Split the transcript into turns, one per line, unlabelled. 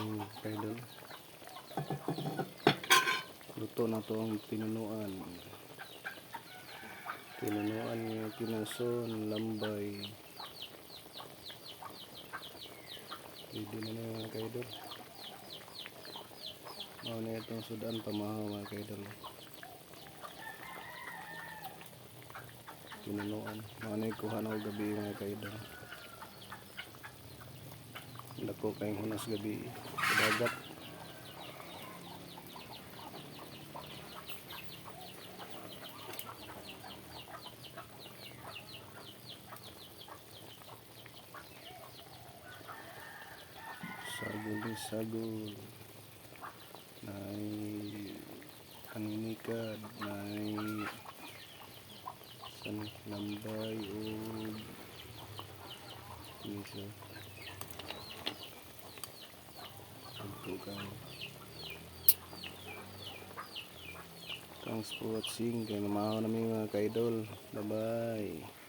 Kaidol, luto na to ang pinunuan nga kinason, lambay. Pwede na na mga kaidol. Mao na itong sudan pamahaw mga kaidol. Pinunuan mao na ikuha na gabi mga kaidol. Dako kayong hunas gabi sa dagat. Sagol nay aninikad, nay lambay o miso. Thanks for watching. Kaya namahaw namin mga kaidol. Bye bye.